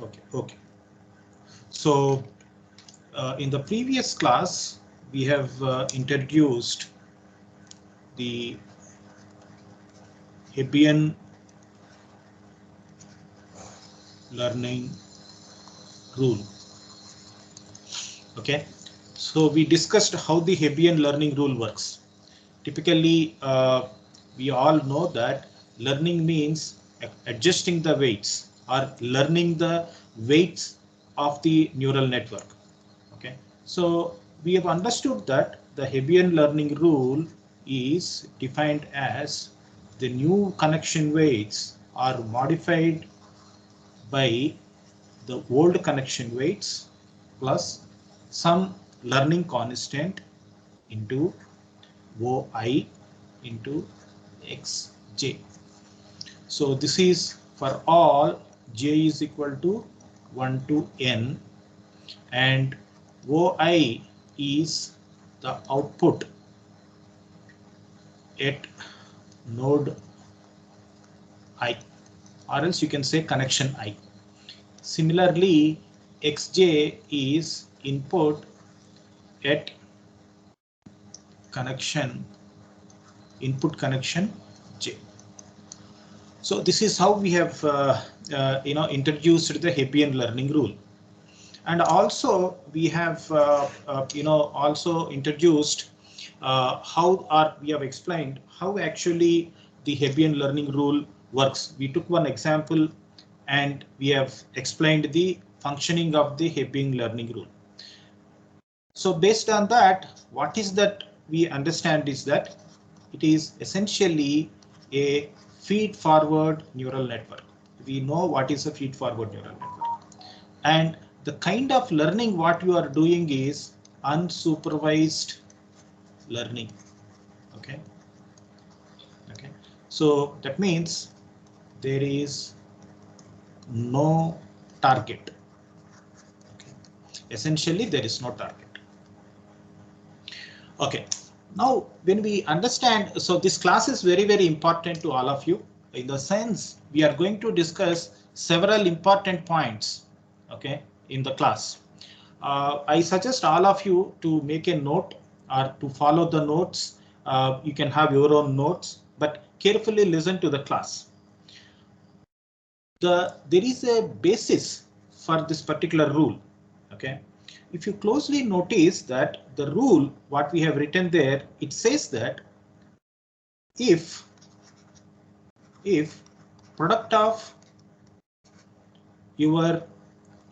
Okay. So in the previous class, we have introduced the Hebbian learning rule. Okay, so we discussed how the Hebbian learning rule works. Typically, we all know that learning means adjusting the weights or learning the weights of the neural network. Okay, so we have understood that the Hebbian learning rule is defined as the new connection weights are modified by the old connection weights plus some learning constant into OI into xj. So this is for all j is equal to 1 to n, and OI is the output at node I, or else you can say connection I. Similarly, xj is input at input connection j. So this is how we have introduced the Hebbian learning rule, and also we have also introduced we have explained how actually the Hebbian learning rule works. We took one example and we have explained the functioning of the Hebbian learning rule. So based on that, what is that we understand is that it is essentially a feed forward neural network. We know what is a feed forward neural network, and the kind of learning what you are doing is unsupervised learning. Okay. So that means there is no target. Okay. Essentially, there is no target. Okay. Now, when we understand, so this class is very, very important to all of you. In the sense, we are going to discuss several important points, okay, in the class. I suggest all of you to make a note or to follow the notes. You can have your own notes, but carefully listen to the class. There is a basis for this particular rule. Okay. If you closely notice that the rule, what we have written there, it says that if product of your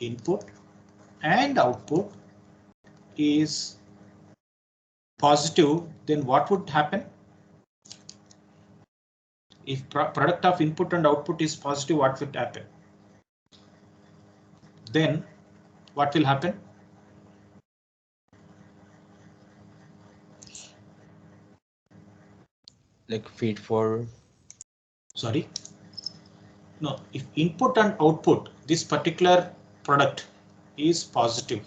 input and output is positive, then what would happen? If product of input and output is positive, what would happen? Then what will happen? Like feed forward. Sorry. No, if input and output, this particular product is positive,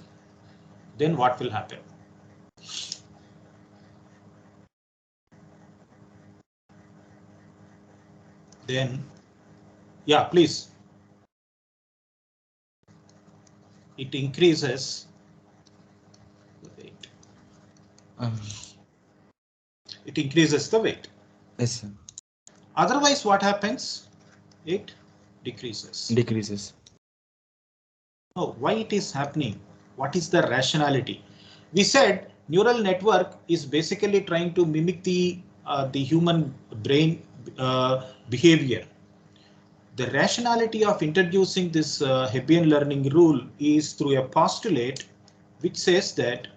then what will happen? Then, yeah, please. It increases the weight. It increases the weight. Yes, sir. Otherwise, what happens? It decreases. Decreases. Oh, why it is happening? What is the rationality? We said neural network is basically trying to mimic the human brain behavior. The rationality of introducing this Hebbian learning rule is through a postulate which says that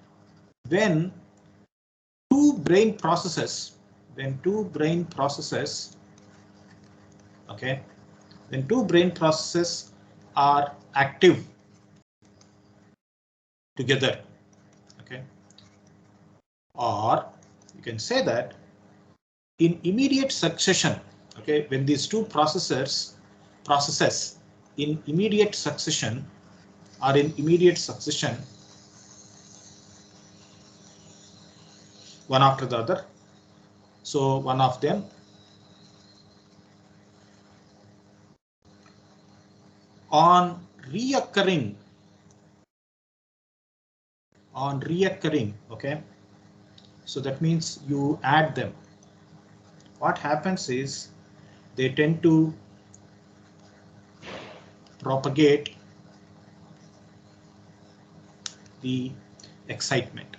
when two brain processes, okay, when two brain processes are active together, okay, or you can say that in immediate succession, okay, when these two processes in immediate succession one after the other, so one of them on reoccurring, okay, so that means you add them. What happens is they tend to propagate the excitement.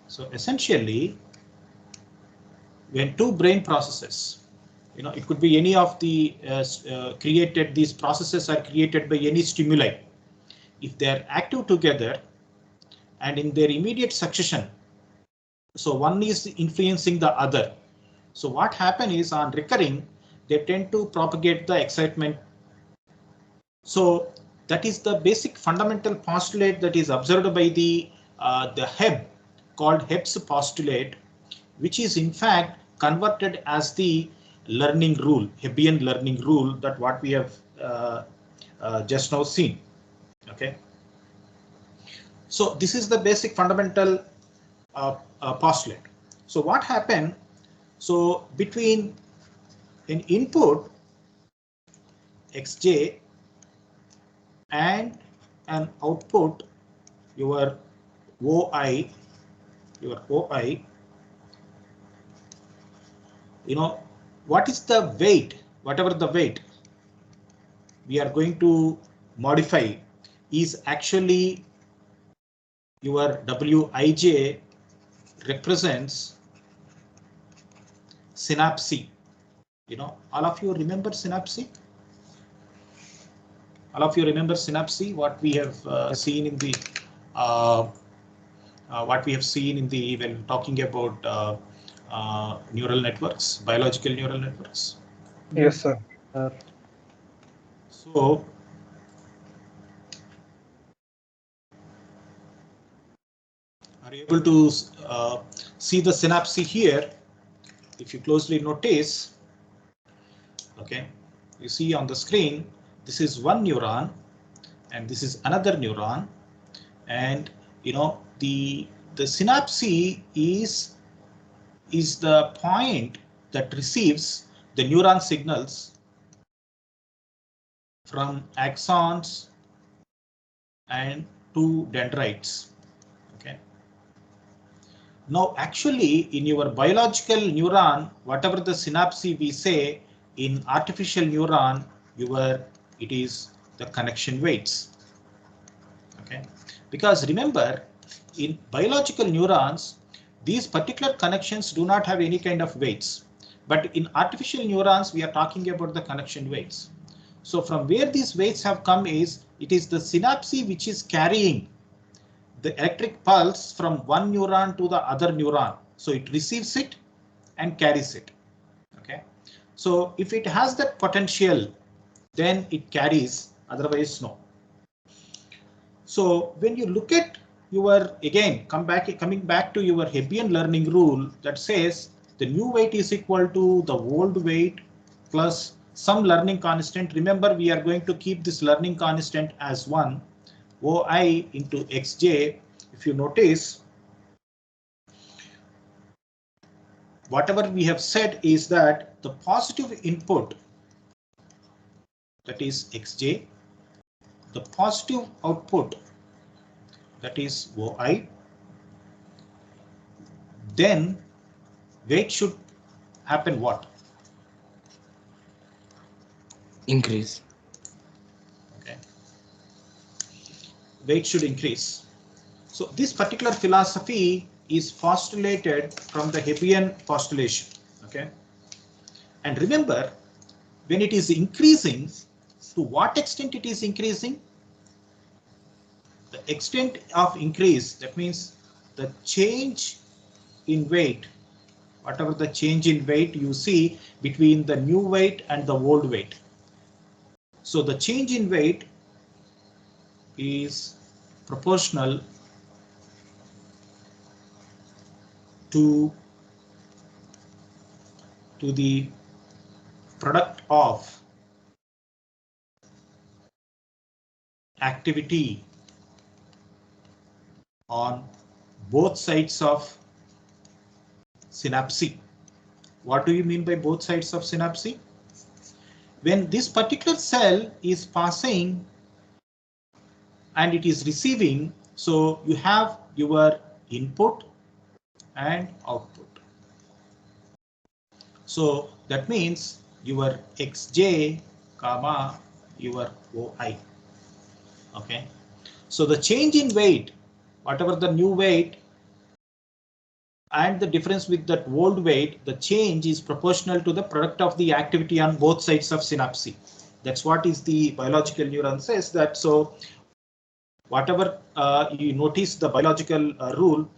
So essentially, when two brain processes, it could be any of the these processes are created by any stimuli. If they are active together and in their immediate succession, so one is influencing the other. So what happens is on recurring, they tend to propagate the excitement. So that is the basic fundamental postulate that is observed by the Hebb, called Hebb's postulate, which is in fact converted as the learning rule, Hebbian learning rule, that what we have just now seen. Okay. So this is the basic fundamental postulate. So what happened? So between an input xj and an output your oi, what is the weight, whatever the weight we are going to modify is actually your wij represents synapse. All of you remember synapse? All of you remember synapse? What we have seen in the when talking about neural networks, biological neural networks. Yes, sir. So are you able to see the synapse here? If you closely notice, okay, you see on the screen, this is one neuron and this is another neuron, and the synapse is the point that receives the neuron signals from axons and to dendrites. Okay. Now actually in your biological neuron, whatever the synapse we say, in artificial neuron it is the connection weights. Okay, because remember, in biological neurons these particular connections do not have any kind of weights, but in artificial neurons we are talking about the connection weights. So from where these weights have come is, it is the synapse which is carrying the electric pulse from one neuron to the other neuron. So it receives it and carries it. Okay, so if it has that potential, then it carries, otherwise no. So when you look at your, again, coming back to your Hebbian learning rule that says the new weight is equal to the old weight plus some learning constant. Remember, we are going to keep this learning constant as 1, oi into xj. If you notice, whatever we have said is that the positive input, that is xj, the positive output, that is oi, then weight should happen what? Increase. Okay. Weight should increase. So this particular philosophy is postulated from the Hebbian postulation. Okay. And remember, when it is increasing, to what extent it is increasing? The extent of increase, that means the change in weight, whatever the change in weight you see between the new weight and the old weight. So the change in weight is proportional to the product of activity on both sides of synapse. What do you mean by both sides of synapse? when this particular cell is passing and it is receiving, so you have your input and output. So that means your xj comma your oi. Okay, so the change in weight, whatever the new weight and the difference with that old weight, the change is proportional to the product of the activity on both sides of synapse. That's what is the biological neuron says that. So whatever you notice the biological rule,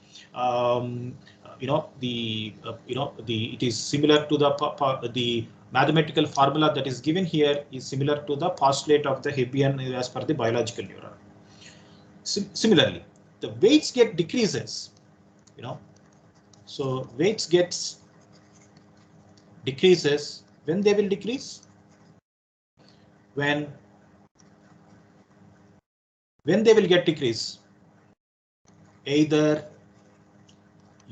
it is similar to the mathematical formula that is given here is similar to the postulate of the Hebbian as per the biological neuron. Similarly, the weights get decreases, so weights gets decreases. When they will decrease? When they will get decrease? Either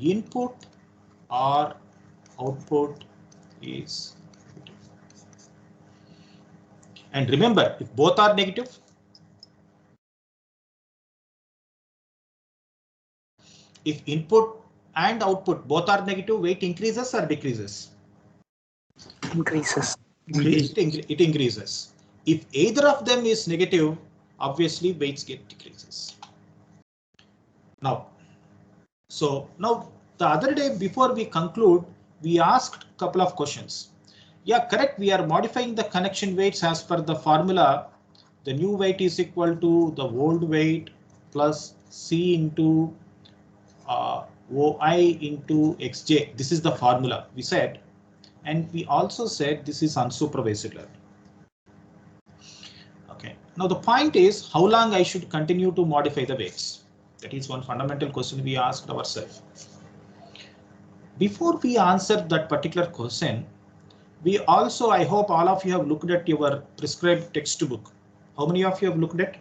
input or output is. And remember, if both are negative, if input and output both are negative, weight increases or decreases? Increases. It increases. If either of them is negative, obviously weights get decreases. Now, the other day before we conclude, we asked a couple of questions. Yeah, correct. We are modifying the connection weights as per the formula. The new weight is equal to the old weight plus C into OI into XJ. This is the formula we said. And we also said this is unsupervised learning. Okay. Now the point is how long I should continue to modify the weights. That is one fundamental question we asked ourselves. Before we answer that particular question, we also, I hope all of you have looked at your prescribed textbook. How many of you have looked at?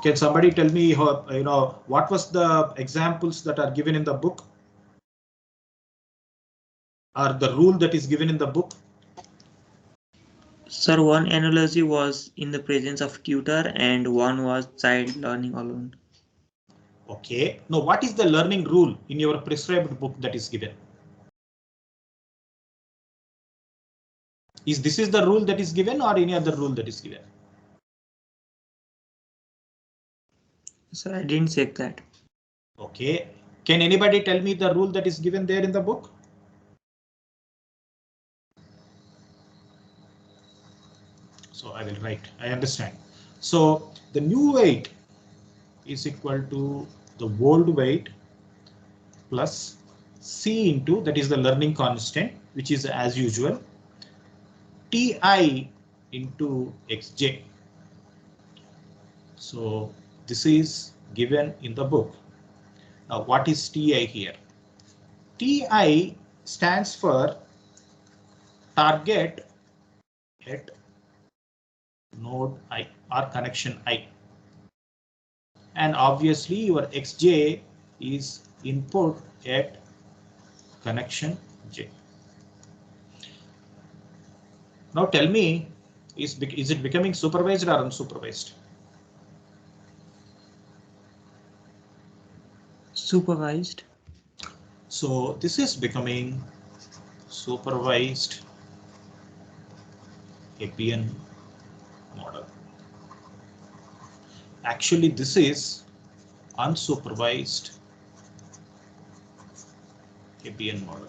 Can somebody tell me how, what was the examples that are given in the book? Or the rule that is given in the book? Sir, one analogy was in the presence of tutor and one was child learning alone. Okay. Now, what is the learning rule in your prescribed book that is given? Is this is the rule that is given or any other rule that is given? Sir, I didn't check that. Okay. Can anybody tell me the rule that is given there in the book? So I will write. I understand. So the new weight is equal to the old weight plus C into, that is the learning constant, which is as usual, Ti into Xj. So this is given in the book. Now what is Ti here? Ti stands for target at node I or connection I. And obviously your Xj is input at connection J. Now tell me, is it becoming supervised or unsupervised? Supervised. So this is becoming supervised Hebbian model. Actually, this is unsupervised Hebbian model.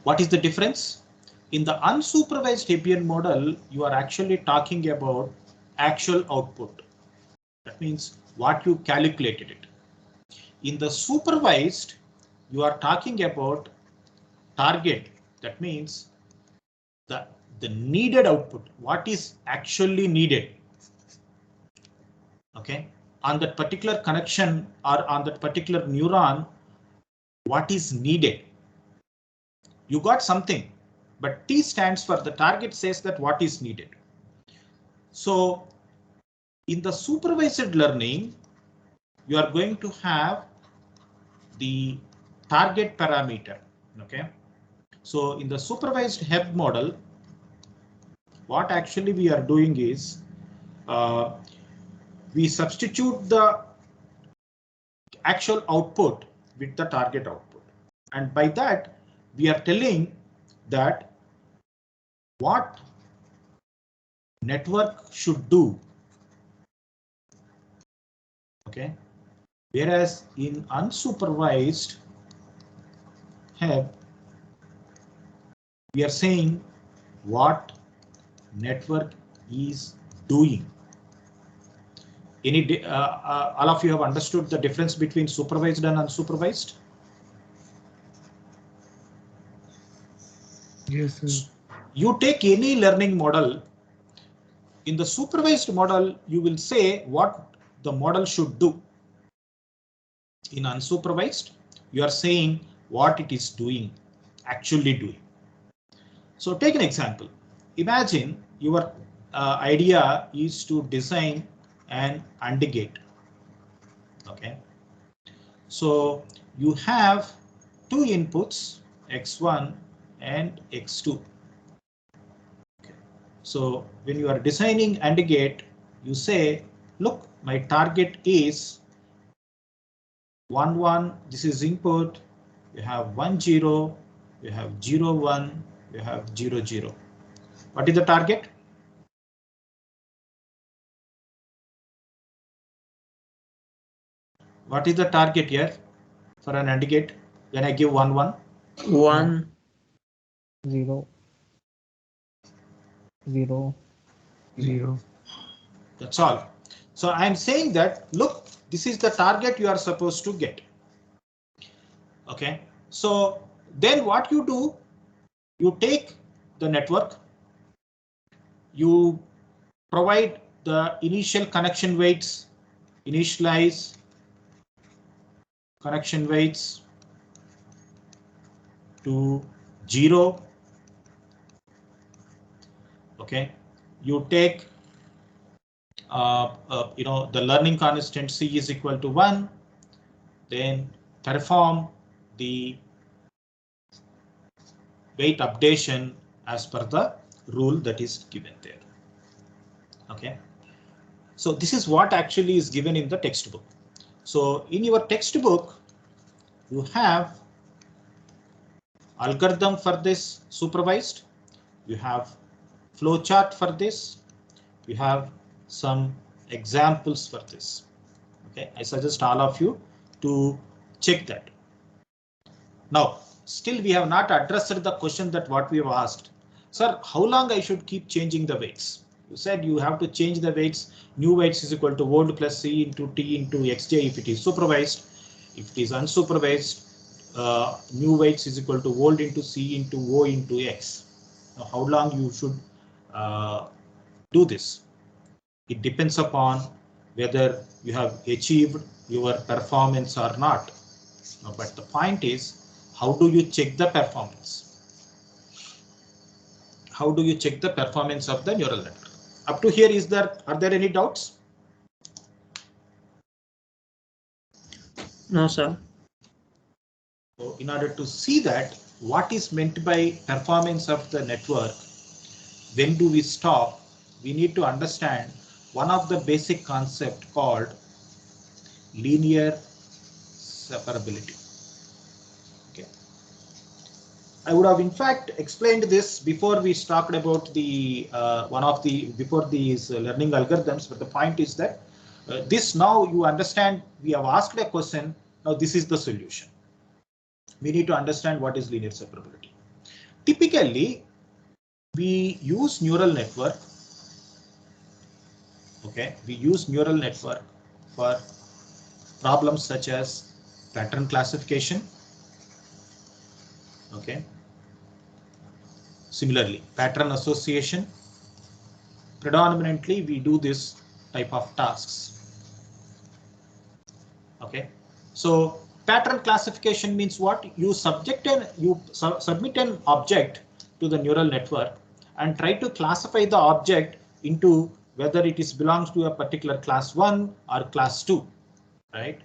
What is the difference? In the unsupervised Hebbian model, you are actually talking about actual output. That means what you calculated it. In the supervised, you are talking about target. That means the needed output, what is actually needed. Okay, on that particular connection or on that particular neuron, what is needed. You got something, but T stands for the target says that what is needed. So in the supervised learning, you are going to have the target parameter. Okay, so in the supervised Hebb model, what actually we are doing is we substitute the actual output with the target output, and by that we are telling that what network should do. Okay, whereas in unsupervised Hebb, we are saying what network is doing. All of you have understood the difference between supervised and unsupervised? Yes, sir. You take any learning model. In the supervised model, you will say what the model should do. In unsupervised, you are saying what it is doing, actually doing. So take an example. Imagine your idea is to design an AND gate. Okay. So you have two inputs, X1 and X2. Okay. So when you are designing AND gate, you say, look, my target is 1, 1, this is input, you have 1, 0, you have 0, 1, you have 0, 0. What is the target? What is the target here for an AND gate when I give 1, 1? 1, 0, 0, 0. That's all. So I'm saying that, look, this is the target you are supposed to get. Okay, so then what you do, you take the network, you provide the initial connection weights, initialize connection weights to 0. Okay, you take the learning constant C is equal to 1, then perform the weight updation as per the rule that is given there. Okay, so this is what actually is given in the textbook. So in your textbook, you have algorithm for this supervised, you have flowchart for this, you have some examples for this. Okay, I suggest all of you to check that. Now, still we have not addressed the question that what we have asked. Sir, how long I should keep changing the weights? You said you have to change the weights. New weights is equal to old plus C into T into Xj if it is supervised. If it is unsupervised, new weights is equal to old into C into O into X. Now, how long you should do this? It depends upon whether you have achieved your performance or not. No, but the point is, how do you check the performance? How do you check the performance of the neural network? Up to here, are there any doubts? no, sir. So in order to see that, what is meant by performance of the network, when do we stop? We need to understand one of the basic concept called linear separability. Okay. I would have in fact explained this before we talked about the before these learning algorithms, but the point is that this now you understand, we have asked a question, now this is the solution. We need to understand what is linear separability. Typically, we use neural network. Okay, we use neural network for problems such as pattern classification. Okay. Similarly, pattern association. Predominantly, we do this type of tasks. Okay, so pattern classification means what? You submit an object to the neural network and try to classify the object into whether it is belongs to a particular class 1 or class 2, right?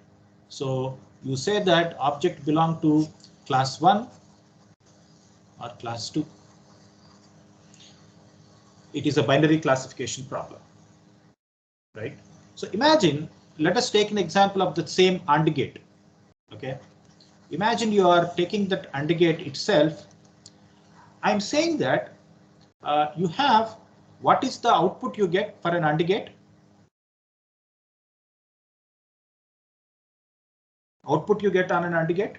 So you say that object belong to class 1, or class 2. It is a binary classification problem, right? So imagine, let us take an example of the same AND gate. Okay, imagine you are taking that AND gate itself. I'm saying that you have, what is the output you get for an AND gate? Output you get on an AND gate?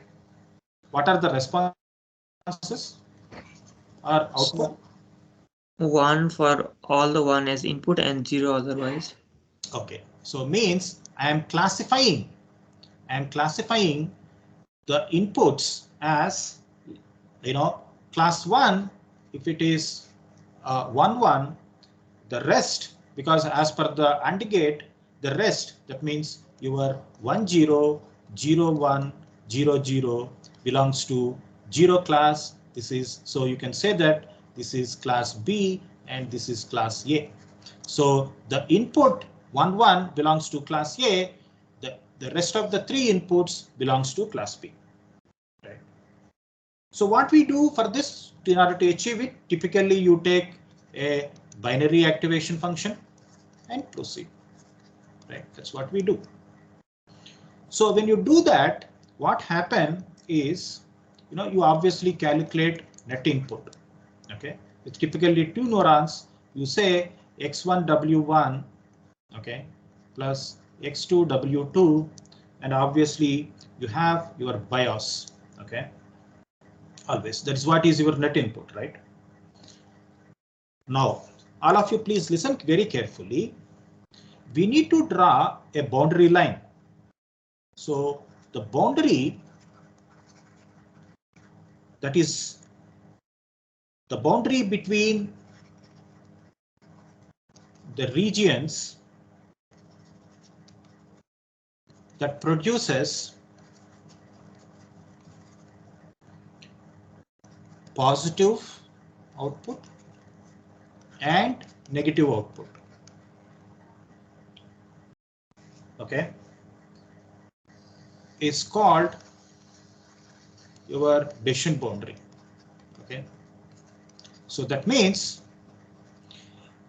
What are the responses or output? One for all the one as input and 0 otherwise. Okay, so means I am classifying the inputs as, class 1 if it is 1 1, the rest, because as per the AND gate, the rest, that means your 1 0 0 1 0 0 belongs to 0 class. This is, so you can say that this is class B and this is class A. So the input 1 1 belongs to class A. The rest of the 3 inputs belongs to class B. Right. So what we do for this, in order to achieve it, typically you take a binary activation function and proceed. Right, that's what we do. So when you do that, what happen is, you obviously calculate net input. Okay, it's typically 2 neurons. You say x1 w1, okay, plus x2 w2, and obviously you have your BIOS. Okay, always that is what is your net input, right? Now, all of you please listen very carefully. We need to draw a boundary line. So the boundary, that is the boundary between the regions that produces positive output and negative output. Okay, is called your decision boundary. Okay, so that means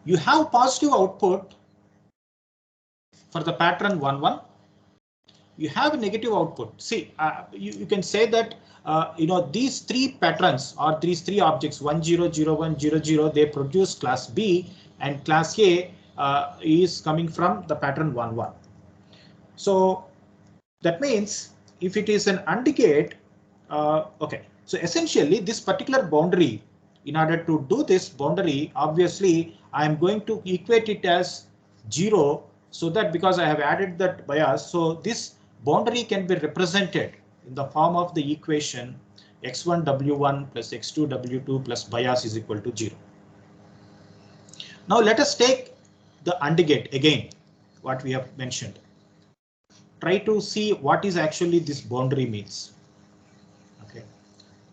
you have positive output for the pattern 1 1. You have a negative output. See, you can say that these 3 patterns or these 3 objects 1 0 0 1 0 0, they produce class B, and class A is coming from the pattern 1 1. So that means if it is an AND gate, okay, so essentially this particular boundary, in order to do this boundary, obviously I am going to equate it as 0, so that because I have added that bias, so this boundary can be represented in the form of the equation x1 w1 plus x2 w2 plus bias is equal to 0. Now let us take the AND gate again, what we have mentioned. Try to see what is actually this boundary means. Okay,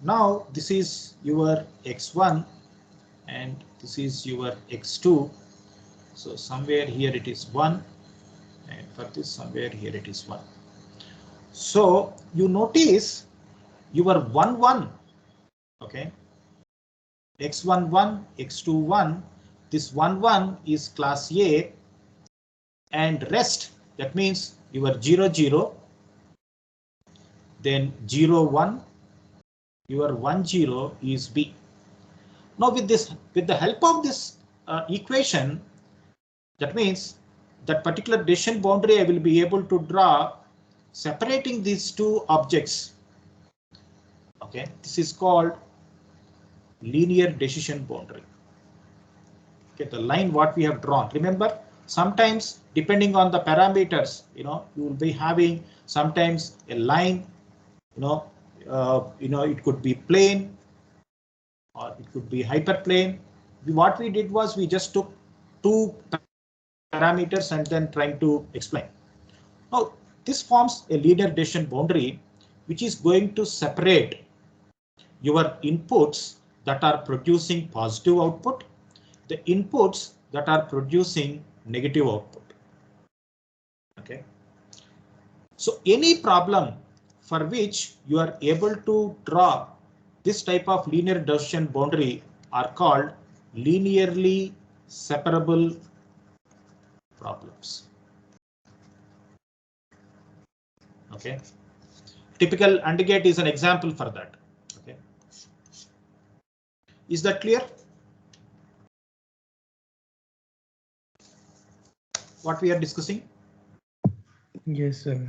now this is your x1 and this is your x2. So somewhere here it is 1, and for this somewhere here it is 1. So you notice your 1 1, okay, x1 1, x2 1, this 1 1 is class A, and rest, that means your 0 0, then 0 1, your 1 0 is B. Now with the help of this equation, that means that particular decision boundary I will be able to draw separating these 2 objects. Okay, this is called linear decision boundary. Okay, the line what we have drawn. Remember, sometimes depending on the parameters, you will be having sometimes a line, it could be plane or it could be hyperplane. What we did was we just took 2 parameters and then trying to explain. Now this forms a linear decision boundary which is going to separate your inputs that are producing positive output, the inputs that are producing negative output. Okay, so any problem for which you are able to draw this type of linear decision boundary are called linearly separable problems. Okay. Typical AND gate is an example for that. Okay. Is that clear? What we are discussing? Yes, sir.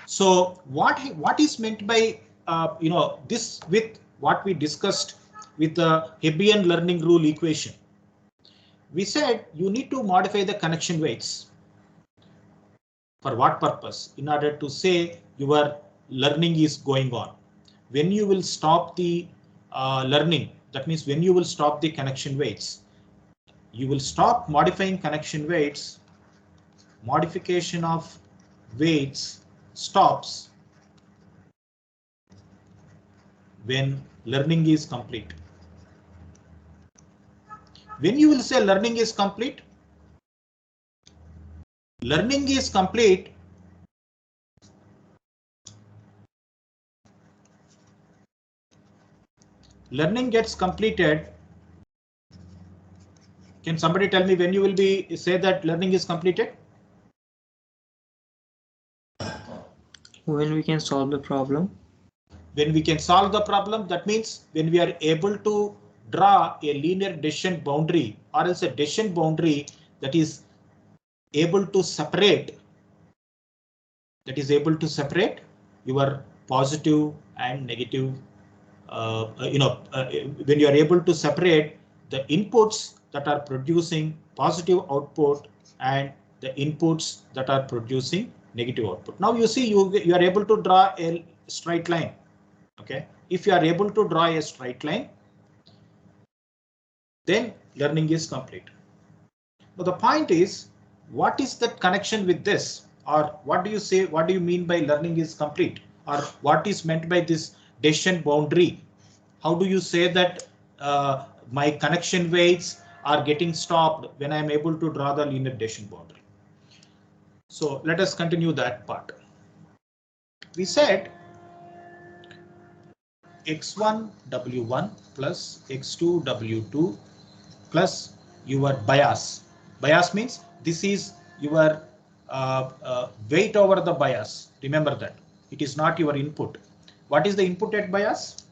So what is meant by this with what we discussed with the Hebbian learning rule equation? We said you need to modify the connection weights. For what purpose? In order to say your learning is going on. When you will stop the learning, that means when you will stop the connection weights, you will stop modifying connection weights. Modification of weights stops when learning is complete. When you will say learning is complete, learning is complete learning gets completed. Can somebody tell me when you will be say that learning is completed? When we can solve the problem. When we can solve the problem, that means when we are able to draw a linear decision boundary or else a decision boundary that is able to separate your positive and negative, when you are able to separate the inputs that are producing positive output and the inputs that are producing negative output. Now you see you are able to draw a straight line. Okay, if you are able to draw a straight line, then learning is complete. But the point is, what is that connection with this? Or what do you say? What do you mean by learning is complete? Or what is meant by this decision boundary? How do you say that my connection weights are getting stopped when I'm able to draw the linear decision boundary? So let us continue that part. We said x1 w1 plus x2 w2 plus your bias. Bias means this is your weight over the bias. Remember that it is not your input. What is the input at bias?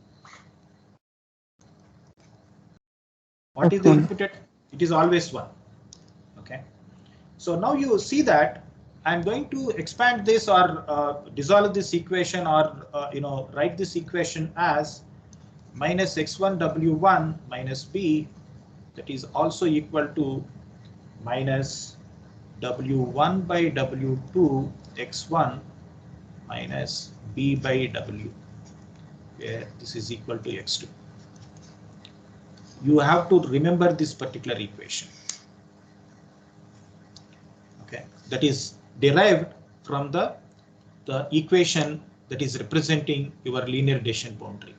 What is the input at? It is always 1. Okay. So now you see that I'm going to expand this or dissolve this equation or write this equation as minus x1 w1 minus b, that is also equal to minus w1 by w2 x1 minus b by w, where this is equal to x2. You have to remember this particular equation. Okay, that is derived from the equation that is representing your linear decision boundary.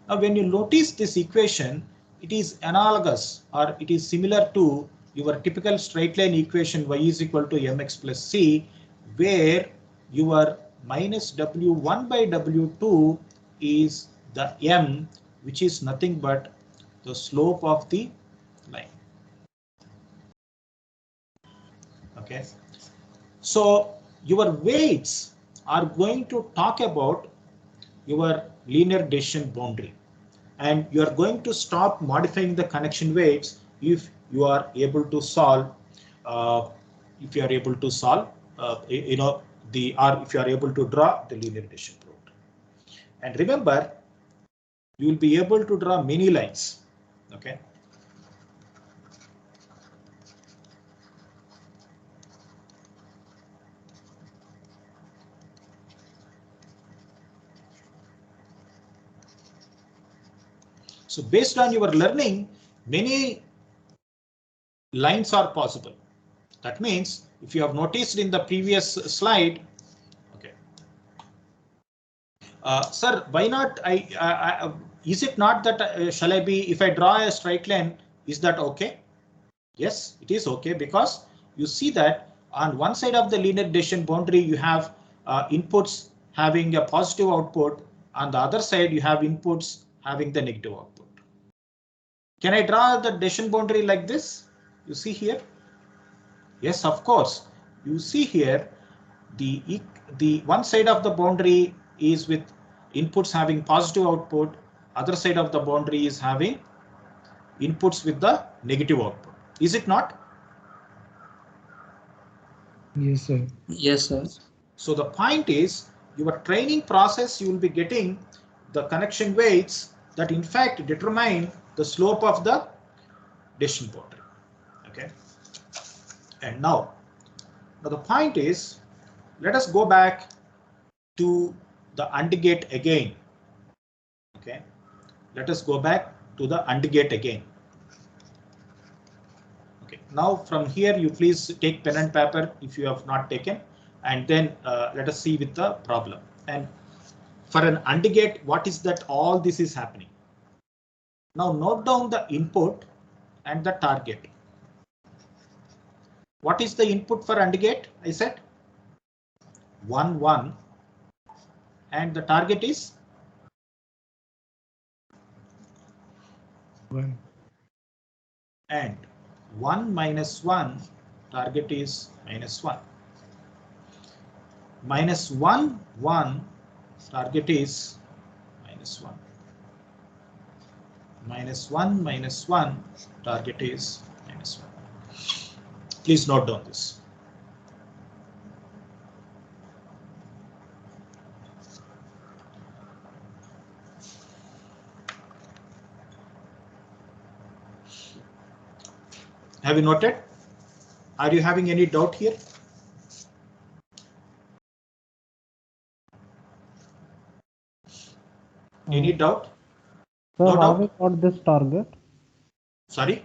Now, when you notice this equation, it is analogous or it is similar to your typical straight line equation y is equal to mx plus c, where your minus w1 by w2 is the m, which is nothing but the slope of the line. Okay, so your weights are going to talk about your linear decision boundary, and you are going to stop modifying the connection weights if you are able to solve if you are able to draw the linear decision boundary. And remember, you will be able to draw many lines. Okay. So based on your learning, many lines are possible. That means if you have noticed in the previous slide, okay, sir, why not is it not that shall I be, if I draw a straight line, is that okay? Yes, it is okay, because you see that on one side of the linear decision boundary you have inputs having a positive output, on the other side you have inputs having the negative output. Can I draw the decision boundary like this? You see here? Yes, of course. You see here, the one side of the boundary is with inputs having positive output. Other side of the boundary is having inputs with the negative output. Is it not? Yes, sir. Yes, sir. So the point is, your training process, you will be getting the connection weights that in fact determine the slope of the decision boundary. Okay. And now the point is, let us go back to the AND gate again. Okay. Let us go back to the AND gate again. Okay. Now from here, you please take pen and paper if you have not taken, and then let us see with the problem. And for an AND gate, what is that all this is happening? Now note down the input and the target. What is the input for AND gate? I said 1, 1, and the target is 1. And 1 minus 1, target is minus 1. Minus 1, 1, target is minus 1. Minus 1, minus 1, target is minus 1. Please note down this. Have you noted? Are you having any doubt here? Any doubt? So No how doubt? we got this target? Sorry?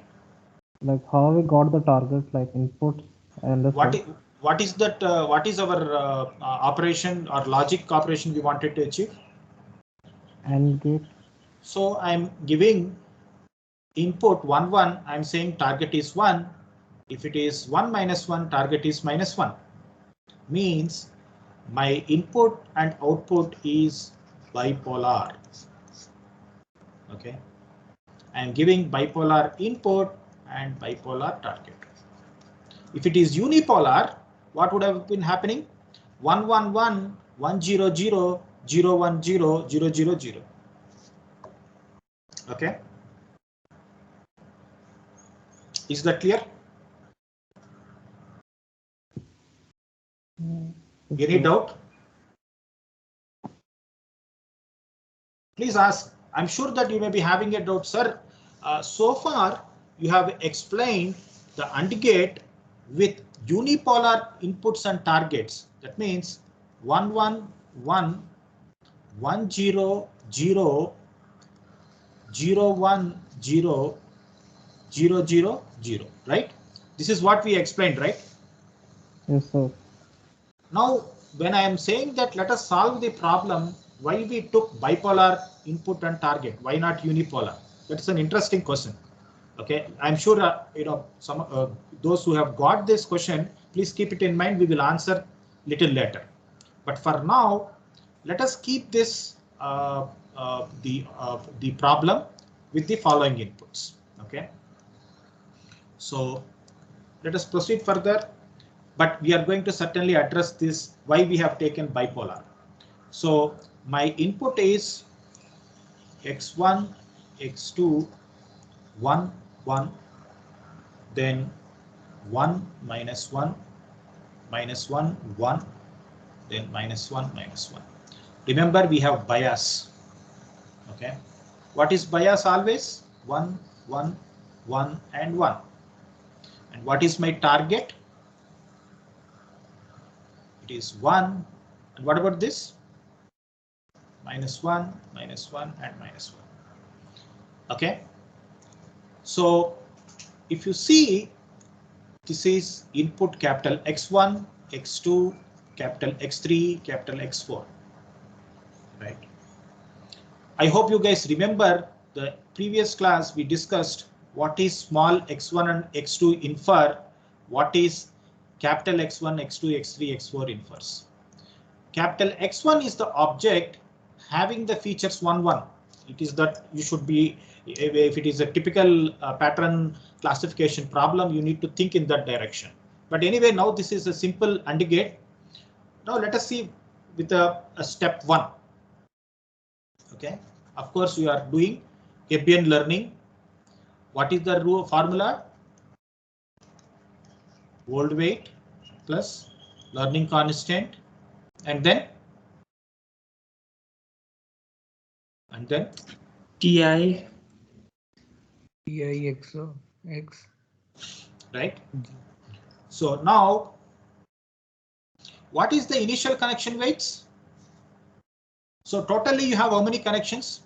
Like how we got the target, like inputs and the What is that? What is our operation or logic operation we wanted to achieve? AND gate. So I'm giving input 1, 1. I'm saying target is 1. If it is 1 minus 1, target is minus 1. Means my input and output is bipolar. Okay. I'm giving bipolar input and bipolar target. If it is unipolar, what would have been happening? 1, 1, 1, 1, 0, 0, 0, 1, 0, 0, 0, 0. Okay. Is that clear? Any doubt? Please ask. I'm sure that you may be having a doubt, sir. So far, you have explained the AND gate with unipolar inputs and targets. That means 1, 1, 1, 1, 0, 0, 0, 1, 0, 0, 0, 0, right? This is what we explained, right? Yes, sir. Now, when I am saying that let us solve the problem, why we took bipolar input and target, why not unipolar? That's an interesting question. Okay, I'm sure some those who have got this question, please keep it in mind. We will answer little later. But for now, let us keep this the problem with the following inputs. Okay, so let us proceed further. But we are going to certainly address this, why we have taken bipolar. So my input is x1, x2, 1, 1, then 1, minus 1, minus 1, 1, then minus 1, minus 1. Remember, we have bias. Okay. What is bias always? 1, 1, 1, and 1. And what is my target? It is 1. And what about this? Minus 1, minus 1, and minus 1. Okay. So if you see, this is input capital X1, X2, capital X3, capital X4. Right. I hope you guys remember the previous class we discussed what is small x1 and x2 infer, what is capital X1, X2, X3, X4 infers. Capital X1 is the object having the features 1, 1. It is that you should be, if it is a typical pattern classification problem, you need to think in that direction. But anyway, now this is a simple AND gate. Now let us see with a step 1. Okay, of course you are doing Hebbian learning. What is the formula? Old weight plus learning constant, and then TI X, X. Right. So now, what is the initial connection weights? So totally you have how many connections?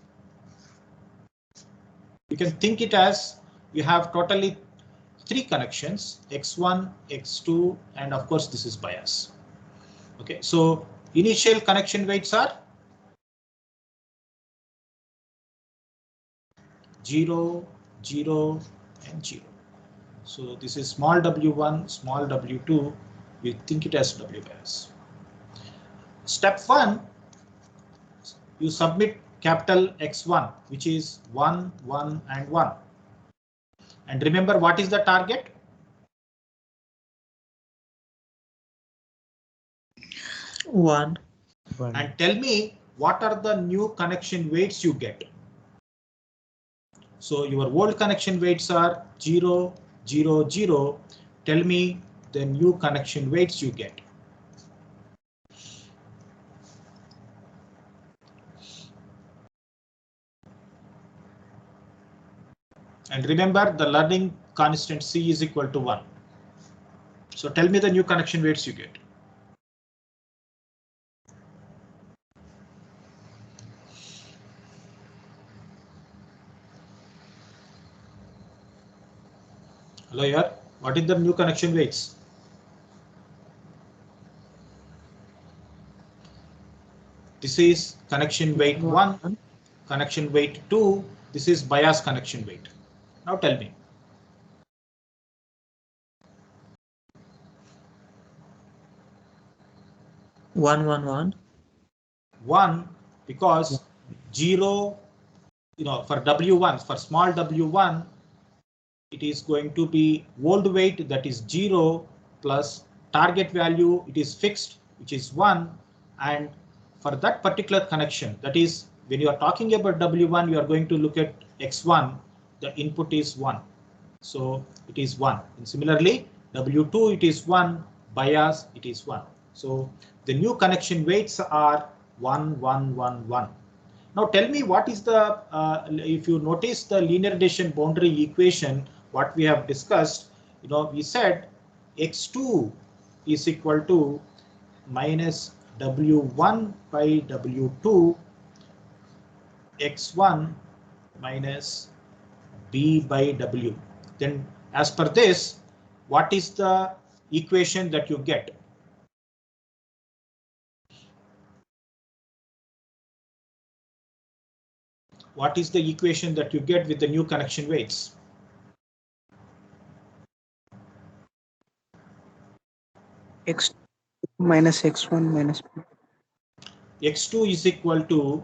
You can think it as you have totally 3 connections, X1, X2, and of course this is bias. Okay, so initial connection weights are 0, 0, and 0. So this is small w1, small w2. We think it as W bias. Step 1, you submit capital X1, which is 1, 1, and 1. And remember, what is the target? one. And tell me what are the new connection weights you get. So your old connection weights are 0, 0, 0. Tell me the new connection weights you get. And remember, the learning constant C is equal to 1. So tell me the new connection weights you get. Hello here. What is the new connection weights? This is connection weight 1, connection weight 2. This is bias connection weight. Now tell me. 1, 1, 1. 1, because 0, for W1, for small W1, it is going to be old weight, that is 0, plus target value, it is fixed, which is 1. And for that particular connection, that is when you are talking about W1, you are going to look at X1, the input is 1. So it is 1. And similarly, W2, it is 1, bias, it is 1. So the new connection weights are 1, 1, 1, 1. Now tell me what is the, if you notice the linear regression boundary equation, what we have discussed, we said X2 is equal to minus W1 by W2, X1 minus B by W. Then as per this, what is the equation that you get? What is the equation that you get with the new connection weights? X minus X1 minus B. X2 is equal to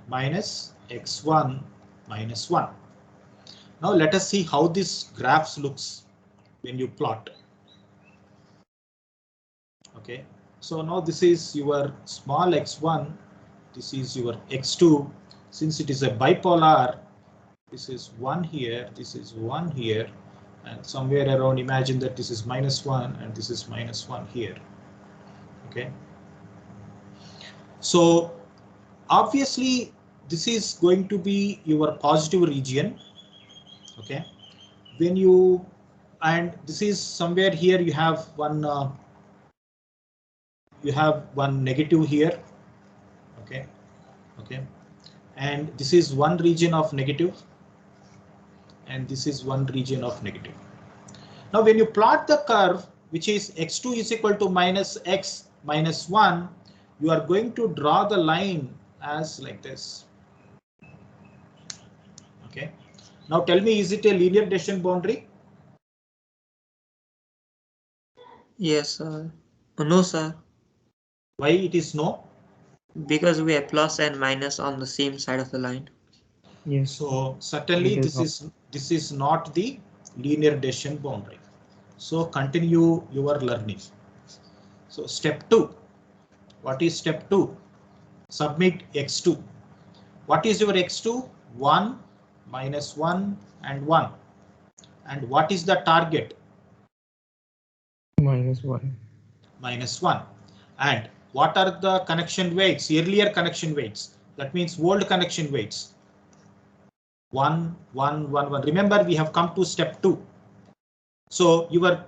minus X1 minus 1. Now let us see how this graphs looks when you plot. Okay, so now this is your small x1, this is your x2. Since it is a bipolar, this is 1 here, this is 1 here, and somewhere around imagine that this is minus 1 and this is minus 1 here. Okay, so obviously this is going to be your positive region. Okay, when you, and this is somewhere here you have one negative here. Okay, and this is one region of negative, and this is one region of negative. Now when you plot the curve, which is x2 is equal to minus x minus 1, you are going to draw the line as like this. Okay, now tell me, is it a linear regression boundary? Yes, sir. No, sir. Why it is no? Because we have plus and minus on the same side of the line. Yes. So certainly this is not the linear decision boundary. So continue your learning. So step 2. What is step 2? Submit x2. What is your x2? 1, -1 and 1. And what is the target? -1. -1. And what are the connection weights? Earlier connection weights. That means old connection weights. 1, 1, 1, 1. Remember, we have come to step 2. So your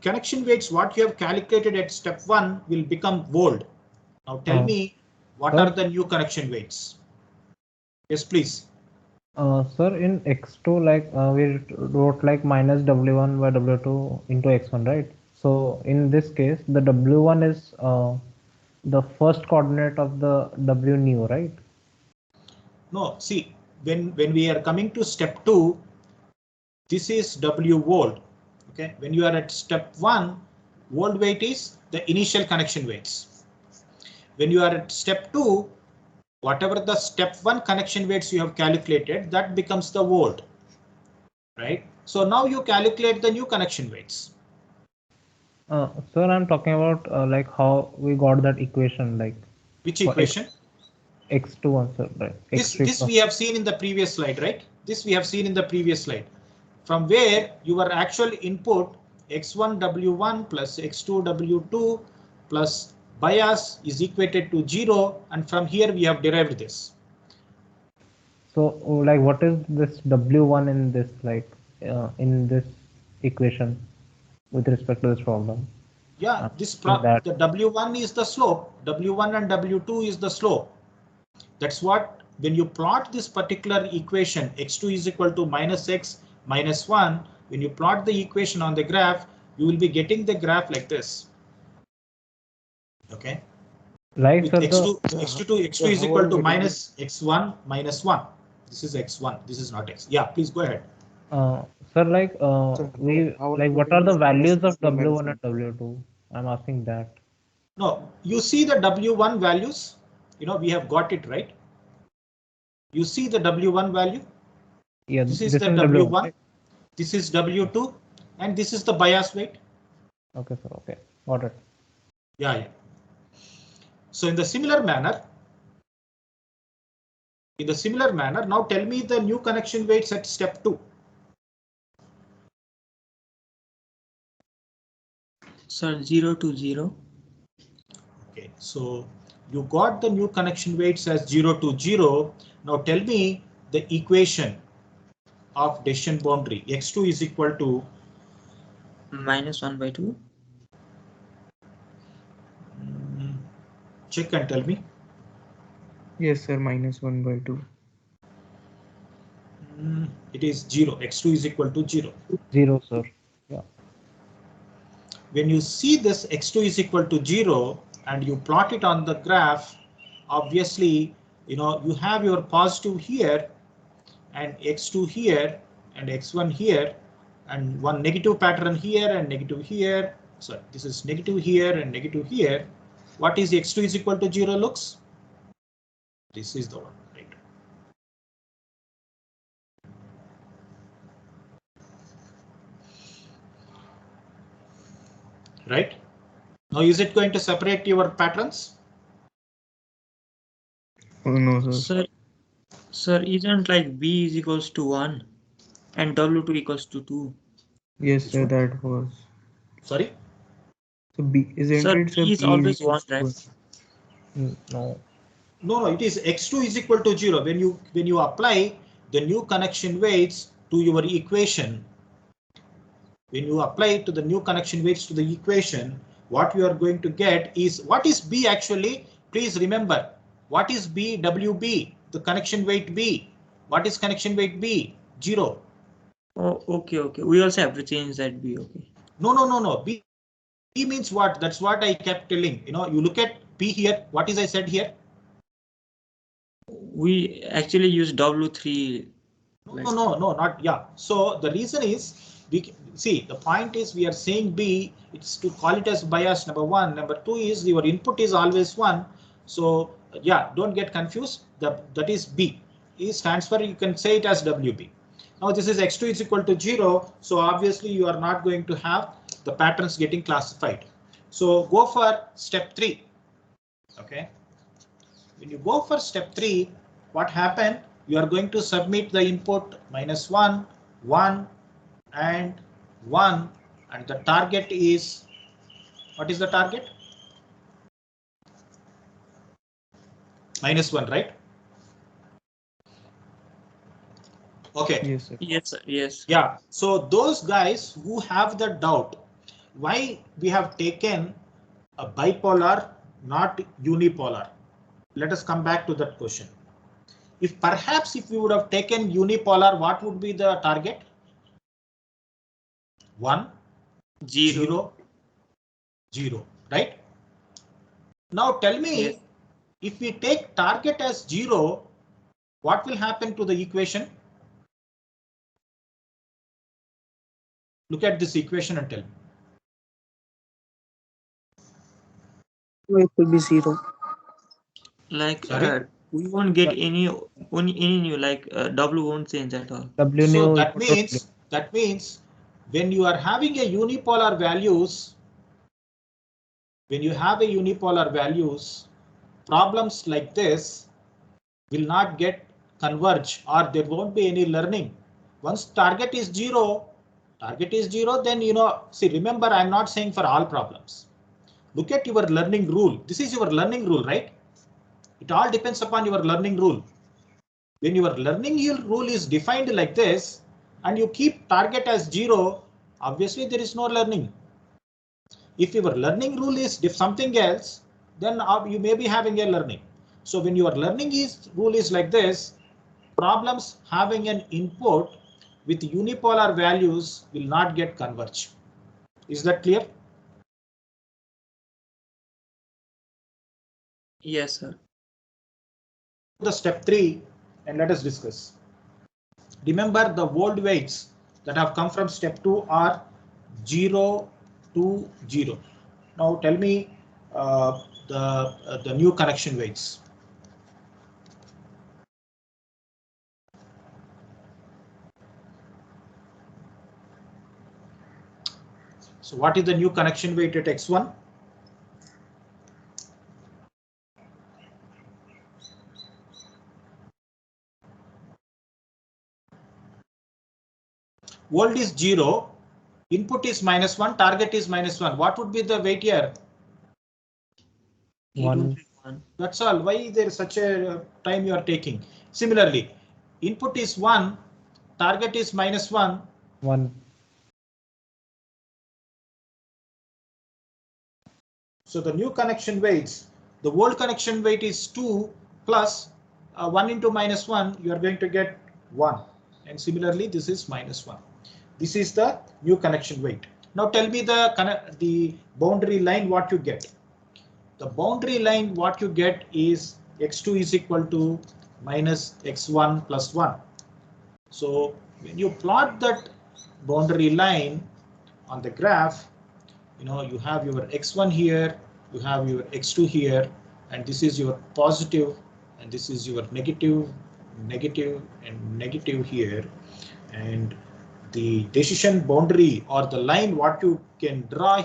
connection weights, what you have calculated at step 1 will become old. Now tell me, what are the new connection weights? Yes, please. Sir, in x2, like we wrote like minus w1 by w2 into x1, right? So in this case, the w1 is the first coordinate of the w new, right? No, see, when we are coming to step 2, this is w old. Okay, when you are at step 1, old weight is the initial connection weights. When you are at step 2, whatever the step 1 connection weights you have calculated, that becomes the old, right? So now you calculate the new connection weights. Sir, I'm talking about like how we got that equation, like which equation? X2 answer, right? This we have seen in the previous slide, right? This we have seen in the previous slide, from where your actual input x1 w1 plus x2 w2 plus bias is equated to 0, and from here we have derived this. So like what is this w1 in this, like in this equation with respect to this problem? Yeah, the w1 is the slope. W1 and w2 is the slope. That's what, when you plot this particular equation, x2 is equal to -x -1, when you plot the equation on the graph, you will be getting the graph like this. Okay. Like with x2 is equal to minus x1 -1. This is x1. This is not x. Yeah, please go ahead. Sir, like what are the values of w1 and w2? I'm asking that. No, you see the w1 values. You know, we have got it right. You see the w1 value. Yeah, this is the w1. Right? This is w2, and this is the bias weight. Okay, sir. Okay, got it. Yeah. So in the similar manner, now tell me the new connection weights at step 2. Sir, 0 to 0. Okay, so you got the new connection weights as 0 to 0. Now tell me the equation of decision boundary. X2 is equal to -1/2. Check and tell me. Yes, sir. -1/2. It is 0. X2 is equal to 0. 0, sir. Yeah. When you see this x2 is equal to 0 and you plot it on the graph, obviously, you know, you have your positive here and x2 here and x1 here and one negative pattern here and negative here. So this is negative here and negative here. What is x2 is equal to 0 looks? This is the one, right? Right? Now, is it going to separate your patterns? Oh, no, sir. Sir, isn't like b is equals to 1 and w2 equals to 2? Yes, sir, that was. Sorry? So b isn't sir, it? b is always 1, right? No. No, it is x2 is equal to 0. When you apply the new connection weights to your equation, when you apply to the new connection weights to the equation, what you are going to get is, what is B actually? Please remember, what is B? WB, the connection weight B. What is connection weight B? 0. Oh, okay. We also have to change that B. Okay. No. B means what? That's what I kept telling. You know, you look at P here. What is I said here? We actually use W3. No, not yeah. So the reason is, we see, the point is we are saying B, it's to call it as bias number 1. Number 2 is your input is always 1. So yeah, don't get confused. That is B. E stands for, you can say it as WB. Now this is x2 is equal to 0. So obviously you are not going to have the patterns getting classified. So go for step 3. Okay. When you go for step 3, what happened? You are going to submit the input -1, 1, and 1, and the target is, what is the target? -1, right? Okay. Yes, sir. Yes, sir. Yes. Yeah. So those guys who have the doubt why we have taken a bipolar, not unipolar. Let us come back to that question. If perhaps if we would have taken unipolar, what would be the target? 1, 0, 0, right? Now tell me, Yes. if we take target as 0, what will happen to the equation? Look at this equation and tell me. It will be 0. Like Sorry? we won't get any new, like W won't change at all. W So new that means when you are having a unipolar values, when you have a unipolar values, problems like this will not get converge, or there won't be any learning. Once target is 0, then see, remember, I'm not saying for all problems. Look at your learning rule. This is your learning rule, right? It all depends upon your learning rule. When your learning rule is defined like this and you keep target as 0, obviously there is no learning. If your learning rule is something else, then you may be having a learning. So when your learning rule is like this, problems having an input with unipolar values will not get converged. Is that clear? Yes, sir. The step 3, and let us discuss. Remember, the old weights that have come from step 2 are 0 to 0. Now tell me the new connection weights. So what is the new connection weight at x1? Old is 0, input is -1, target is -1. What would be the weight here? It would 1. be 1. That's all. Why there is such a time you are taking? Similarly, input is 1, target is -1. 1. So the new connection weights, the old connection weight is 2 plus 1 into -1, you are going to get 1. And similarly, this is -1. This is the new connection weight. Now tell me the boundary line, what you get. The boundary line, what you get is x2 is equal to minus x1 plus 1. So when you plot that boundary line on the graph, you have your x1 here, you have your x2 here, and this is your positive, and this is your negative, negative, and negative here. And the decision boundary or the line what you can draw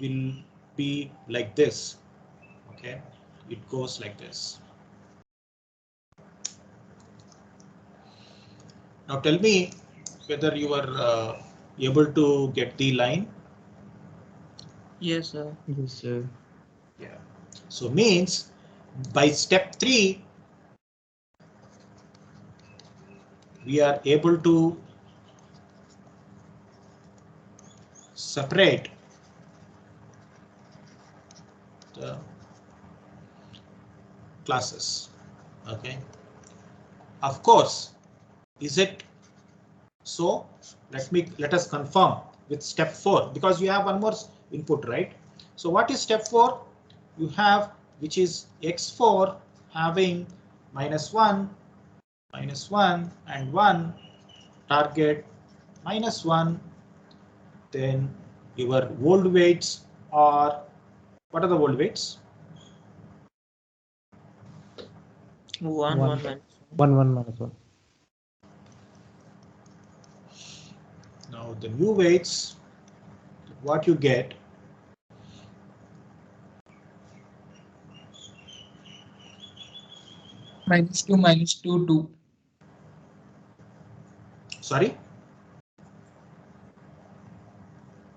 will be like this. Okay, it goes like this. Now tell me whether you are able to get the line. Yes, sir. Yes, sir. Yeah. So means by step 3, we are able to separate the classes. Okay. Of course, is it so? Let us confirm with step 4, because you have one more input, right? So what is step 4? You have, which is x4 having -1, -1, and 1, target -1. Then your old weights are, what are the old weights? 1 1 minus 1 minus 1. Now the new weights, what you get, -2 2. sorry,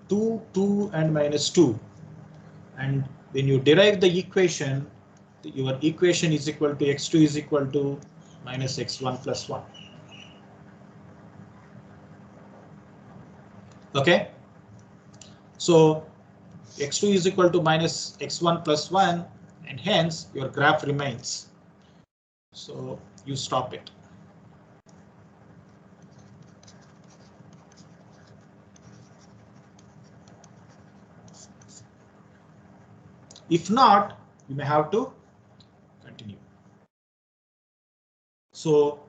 2 2 and -2, and when you derive the equation, your equation is equal to x2 is equal to minus x1 plus 1. Okay, so x2 is equal to minus x1 plus 1, and hence your graph remains. So you stop it. If not, you may have to continue. So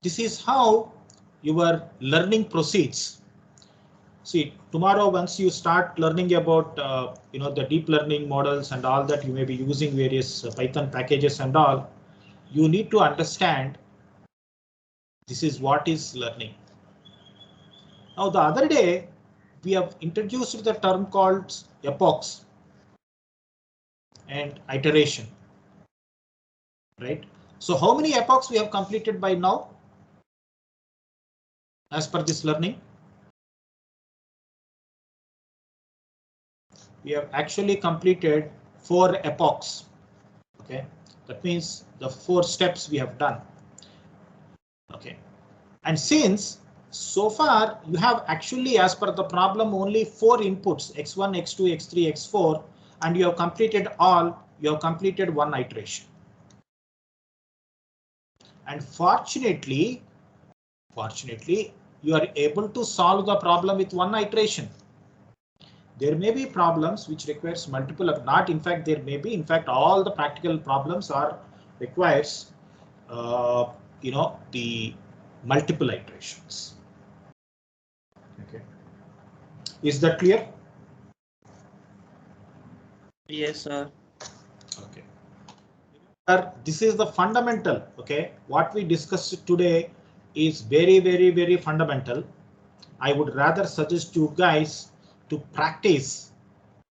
this is how your learning proceeds. See, tomorrow once you start learning about the deep learning models and all that, you may be using various Python packages and all, you need to understand this is what is learning. Now the other day we have introduced the term called epochs and iteration, right? So how many epochs we have completed by now as per this learning? We have actually completed 4 epochs. Okay, that means the 4 steps we have done. Okay, and since so far you have actually, as per the problem, only 4 inputs, x1, x2, x3, x4, and you have completed all, you have completed 1 iteration. And fortunately, you are able to solve the problem with 1 iteration. There may be problems which requires multiple, not in fact there may be, in fact all the practical problems are requires the multiple iterations. Okay, is that clear? Yes, sir. Okay, this is the fundamental. Okay, what we discussed today is very fundamental. I would rather suggest you guys to practice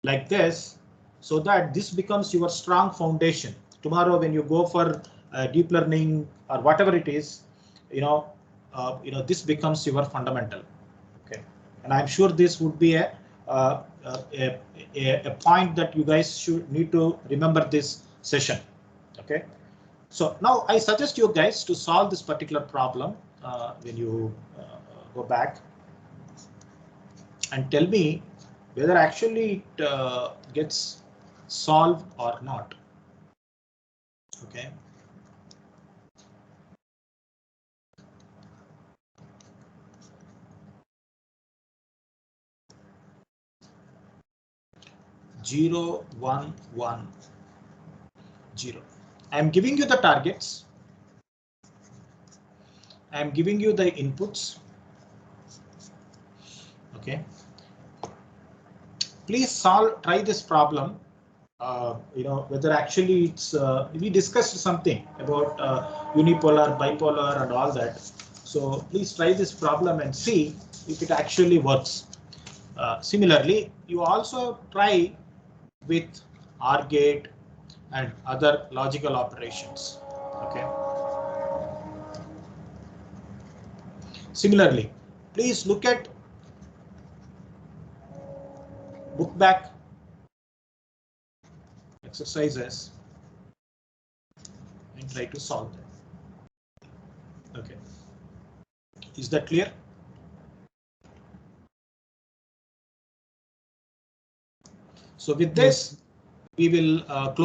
like this so that this becomes your strong foundation. Tomorrow when you go for deep learning or whatever it is, this becomes your fundamental. Okay, and I'm sure this would be a point that you guys should need to remember this session. Okay, so now I suggest you guys to solve this particular problem when you go back and tell me whether actually it gets solved or not. Okay. Zero, 1, 1, 0. I am giving you the targets. I am giving you the inputs. Okay. Please try this problem. Whether actually it's we discussed something about unipolar, bipolar and all that. So please try this problem and see if it actually works. Similarly, you also try with OR gate and other logical operations. Okay. Similarly, please look at book back exercises and try to solve them. Okay. Is that clear? So with this, we will close.